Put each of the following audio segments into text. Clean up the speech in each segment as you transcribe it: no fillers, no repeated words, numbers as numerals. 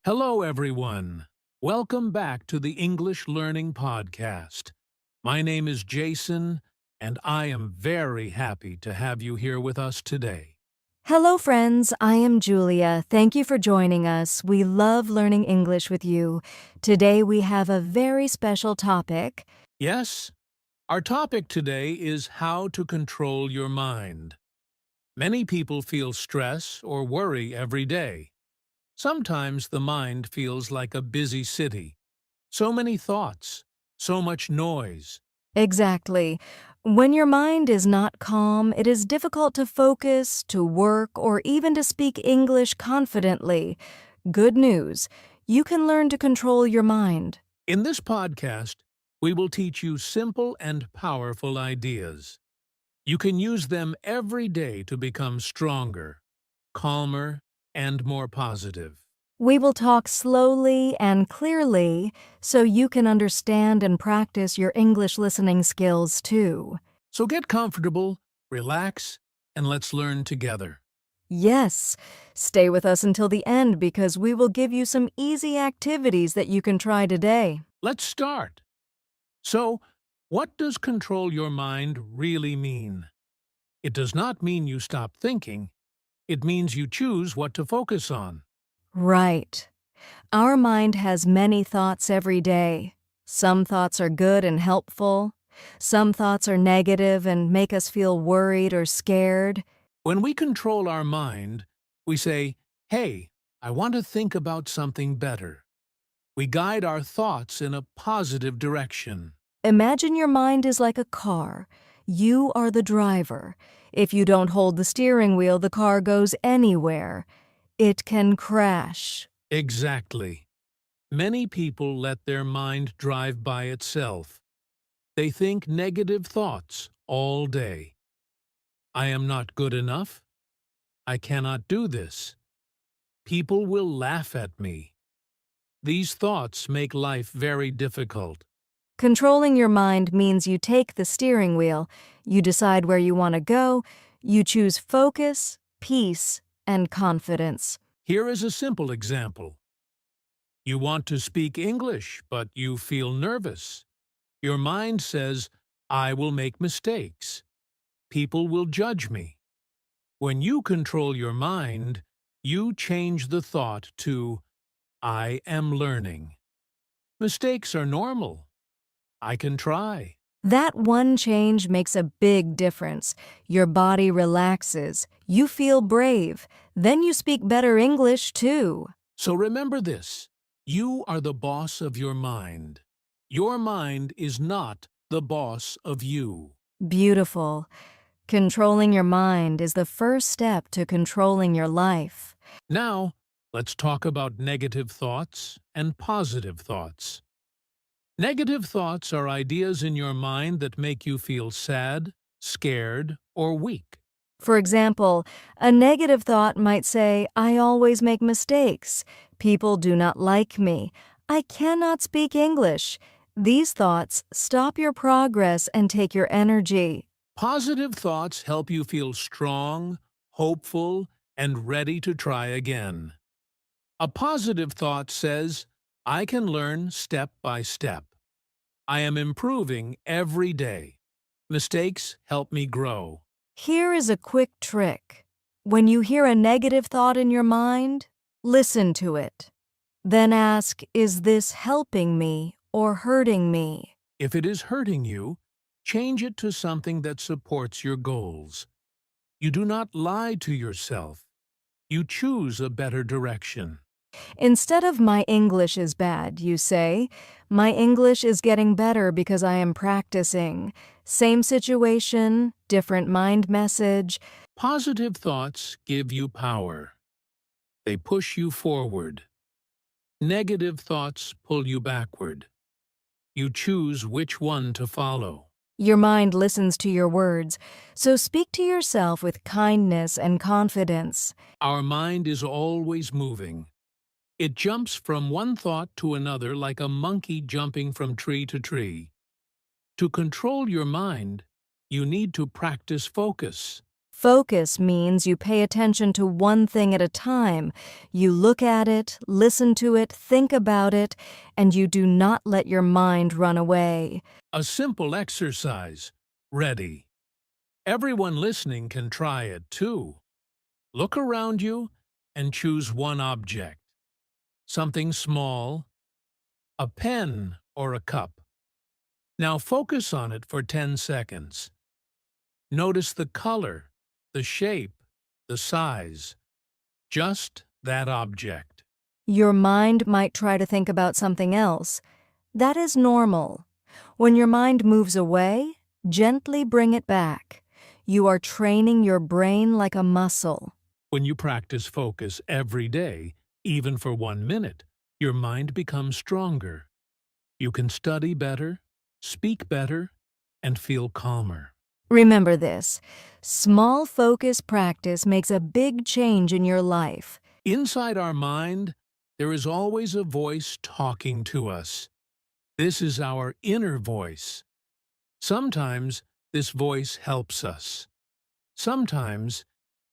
Hello, everyone. Welcome back to the English Learning Podcast. My name is Jason, and I am very happy to have you here with us today. Hello, friends. I am Julia. Thank you for joining us. We love learning English with you. Today we have a very special topic. Yes, our topic today is how to control your mind. Many people feel stress or worry every day. Sometimes the mind feels like a busy city. So many thoughts, so much noise. Exactly. When your mind is not calm, it is difficult to focus, to work, or even to speak English confidently. Good news. You can learn to control your mind. In this podcast, we will teach you simple and powerful ideas. You can use them every day to become stronger, calmer, and more positive. We will talk slowly and clearly so you can understand and practice your English listening skills too. So get comfortable, relax, and let's learn together. Yes, stay with us until the end because we will give you some easy activities that you can try today. Let's start. So, what does control your mind really mean? It does not mean you stop thinking. It means you choose what to focus on. Right. Our mind has many thoughts every day. Some thoughts are good and helpful. Some thoughts are negative and make us feel worried or scared. When we control our mind, we say, "Hey, I want to think about something better." We guide our thoughts in a positive direction. Imagine your mind is like a car. You are the driver. If you don't hold the steering wheel, the car goes anywhere. It can crash. Exactly. Many people let their mind drive by itself. They think negative thoughts all day. I am not good enough. I cannot do this. People will laugh at me. These thoughts make life very difficult. Controlling your mind means you take the steering wheel, you decide where you want to go, you choose focus, peace, and confidence. Here is a simple example. You want to speak English, but you feel nervous. Your mind says, "I will make mistakes. People will judge me." When you control your mind, you change the thought to, "I am learning. Mistakes are normal. I can try." That one change makes a big difference. Your body relaxes, you feel brave, then you speak better English too. So remember this. You are the boss of your mind. Your mind is not the boss of you. Beautiful. Controlling your mind is the first step to controlling your life. Now, let's talk about negative thoughts and positive thoughts. Negative thoughts are ideas in your mind that make you feel sad, scared, or weak. For example, a negative thought might say, I always make mistakes. People do not like me. I cannot speak English. These thoughts stop your progress and take your energy. Positive thoughts help you feel strong, hopeful, and ready to try again. A positive thought says, "I can learn step by step. I am improving every day. Mistakes help me grow." Here is a quick trick. When you hear a negative thought in your mind, listen to it. Then ask, is this helping me or hurting me? If it is hurting you, change it to something that supports your goals. You do not lie to yourself. You choose a better direction. Instead of my English is bad, you say, my English is getting better because I am practicing. Same situation, different mind message. Positive thoughts give you power. They push you forward. Negative thoughts pull you backward. You choose which one to follow. Your mind listens to your words, so speak to yourself with kindness and confidence. Our mind is always moving. It jumps from one thought to another like a monkey jumping from tree to tree. To control your mind, you need to practice focus. Focus means you pay attention to one thing at a time. You look at it, listen to it, think about it, and you do not let your mind run away. A simple exercise. Ready. Everyone listening can try it too. Look around you and choose one object. Something small, a pen or a cup. Now focus on it for 10 seconds. Notice the color, the shape, the size. Just that object. Your mind might try to think about something else. That is normal. When your mind moves away, gently bring it back. You are training your brain like a muscle. When you practice focus every day, even for 1 minute, your mind becomes stronger. You can study better, speak better, and feel calmer. Remember this, small focus practice makes a big change in your life. Inside our mind, there is always a voice talking to us. This is our inner voice. Sometimes this voice helps us. Sometimes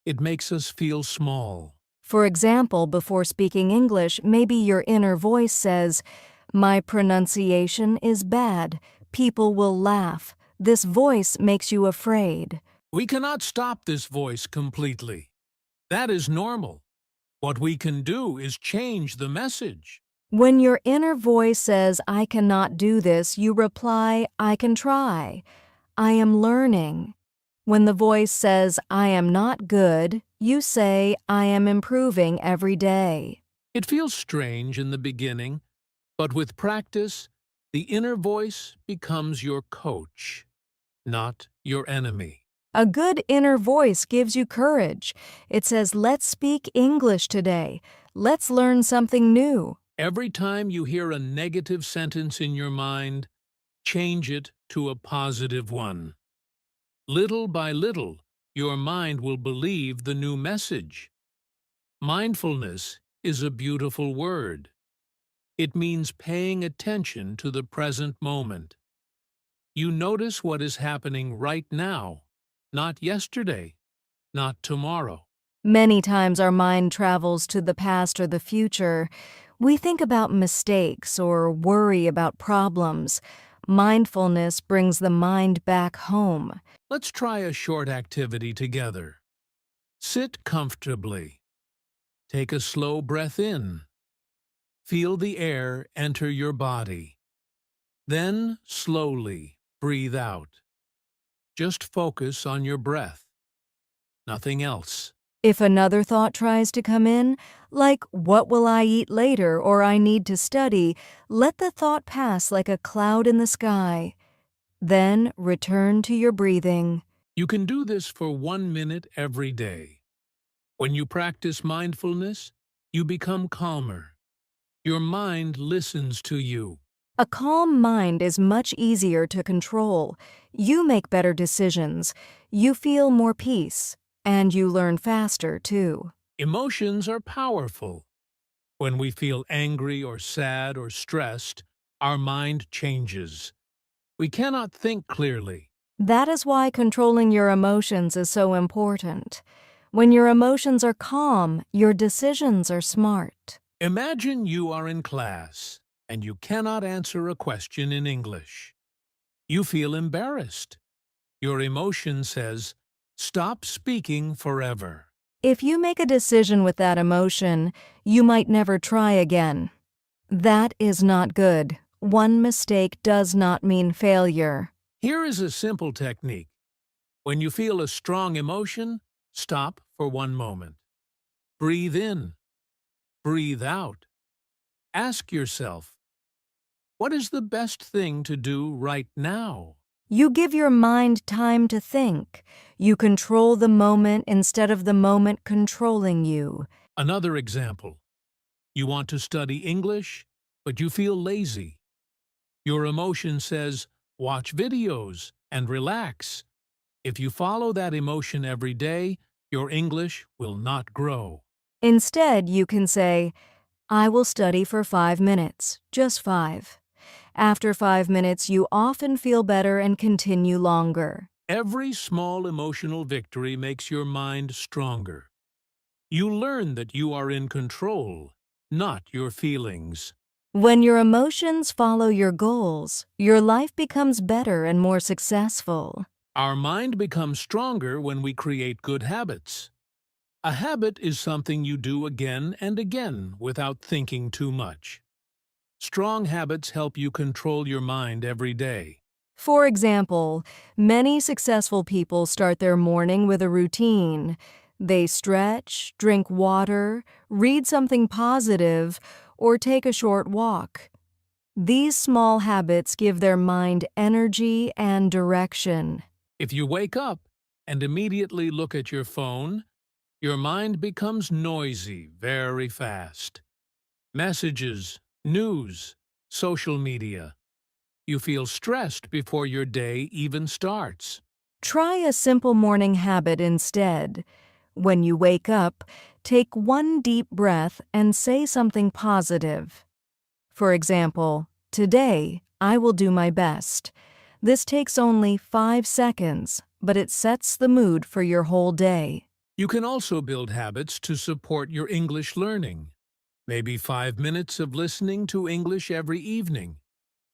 it makes us feel small. For example, before speaking English, maybe your inner voice says, "My pronunciation is bad. People will laugh." This voice makes you afraid. We cannot stop this voice completely. That is normal. What we can do is change the message. When your inner voice says, "I cannot do this," you reply, "I can try. I am learning." When the voice says, "I am not good," you say, "I am improving every day." It feels strange in the beginning, but with practice, the inner voice becomes your coach, not your enemy. A good inner voice gives you courage. It says, "Let's speak English today. Let's learn something new." Every time you hear a negative sentence in your mind, change it to a positive one. Little by little, your mind will believe the new message. Mindfulness is a beautiful word. It means paying attention to the present moment. You notice what is happening right now, not yesterday, not tomorrow. Many times our mind travels to the past or the future. We think about mistakes or worry about problems. Mindfulness brings the mind back home. Let's try a short activity together. Sit comfortably. Take a slow breath in. Feel the air enter your body. Then slowly breathe out. Just focus on your breath. Nothing else. If another thought tries to come in, like "What will I eat later?" or "I need to study," let the thought pass like a cloud in the sky. Then return to your breathing. You can do this for 1 minute every day. When you practice mindfulness, you become calmer. Your mind listens to you. A calm mind is much easier to control. You make better decisions. You feel more peace. And you learn faster, too. Emotions are powerful. When we feel angry or sad or stressed, our mind changes. We cannot think clearly. That is why controlling your emotions is so important. When your emotions are calm, your decisions are smart. Imagine you are in class and you cannot answer a question in English. You feel embarrassed. Your emotion says, "Stop speaking forever." If you make a decision with that emotion, you might never try again. That is not good. One mistake does not mean failure. Here is a simple technique. When you feel a strong emotion, stop for 1 moment. Breathe in. Breathe out. Ask yourself, what is the best thing to do right now? You give your mind time to think. You control the moment instead of the moment controlling you. Another example. You want to study English, but you feel lazy. Your emotion says, watch videos and relax. If you follow that emotion every day, your English will not grow. Instead, you can say, "I will study for 5 minutes, just 5. After 5 minutes, you often feel better and continue longer. Every small emotional victory makes your mind stronger. You learn that you are in control, not your feelings. When your emotions follow your goals, your life becomes better and more successful. Our mind becomes stronger when we create good habits. A habit is something you do again and again without thinking too much. Strong habits help you control your mind every day. For example, many successful people start their morning with a routine. They stretch, drink water, read something positive, or take a short walk. These small habits give their mind energy and direction. If you wake up and immediately look at your phone, your mind becomes noisy very fast. Messages, news, social media. You feel stressed before your day even starts. Try a simple morning habit instead. When you wake up, take one deep breath and say something positive. For example, today I will do my best. This takes only 5 seconds, but it sets the mood for your whole day. You can also build habits to support your English learning. Maybe 5 minutes of listening to English every evening,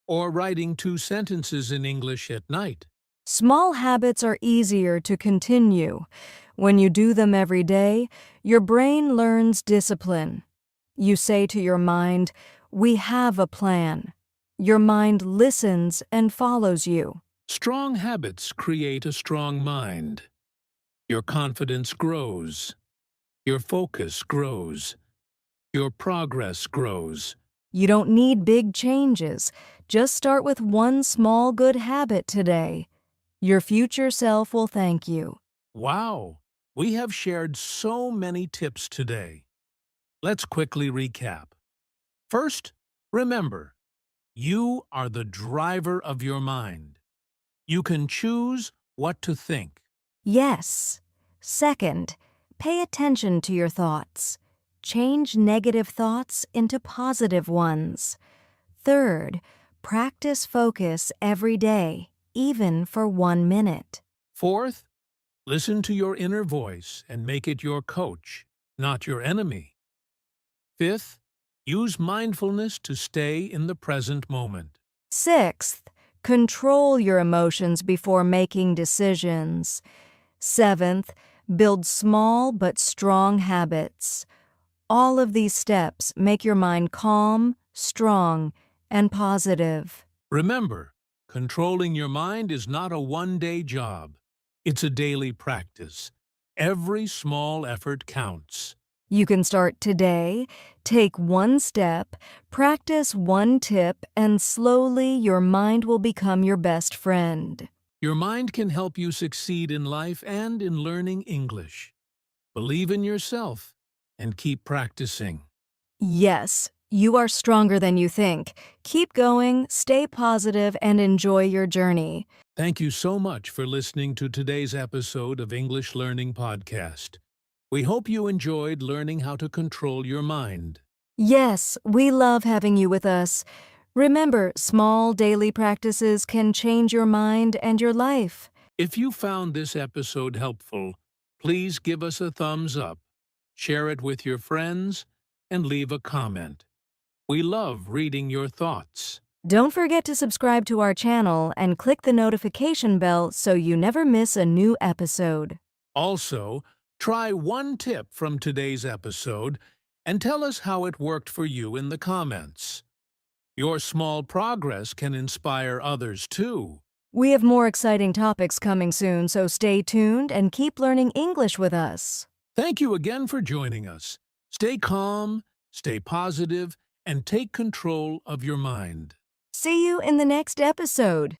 or writing 2 sentences in English at night. Small habits are easier to continue. When you do them every day, your brain learns discipline. You say to your mind, "We have a plan." Your mind listens and follows you. Strong habits create a strong mind. Your confidence grows. Your focus grows. Your progress grows. You don't need big changes. Just start with one small good habit today. Your future self will thank you. Wow! We have shared so many tips today. Let's quickly recap. First, remember, you are the driver of your mind. You can choose what to think. Yes. Second, pay attention to your thoughts. Change negative thoughts into positive ones. Third, practice focus every day, even for 1 minute. Fourth, listen to your inner voice and make it your coach, not your enemy. Fifth, use mindfulness to stay in the present moment. Sixth, control your emotions before making decisions. Seventh, build small but strong habits. All of these steps make your mind calm, strong, and positive. Remember, controlling your mind is not a one-day job. It's a daily practice. Every small effort counts. You can start today, take one step, practice one tip, and slowly your mind will become your best friend. Your mind can help you succeed in life and in learning English. Believe in yourself and keep practicing. Yes, you are stronger than you think. Keep going, stay positive, and enjoy your journey. Thank you so much for listening to today's episode of English Learning Podcast. We hope you enjoyed learning how to control your mind. Yes, we love having you with us. Remember, small daily practices can change your mind and your life. If you found this episode helpful, please give us a thumbs up, share it with your friends, and leave a comment. We love reading your thoughts. Don't forget to subscribe to our channel and click the notification bell so you never miss a new episode. Also, try one tip from today's episode and tell us how it worked for you in the comments. Your small progress can inspire others too. We have more exciting topics coming soon, so stay tuned and keep learning English with us. Thank you again for joining us. Stay calm, stay positive, and take control of your mind. See you in the next episode.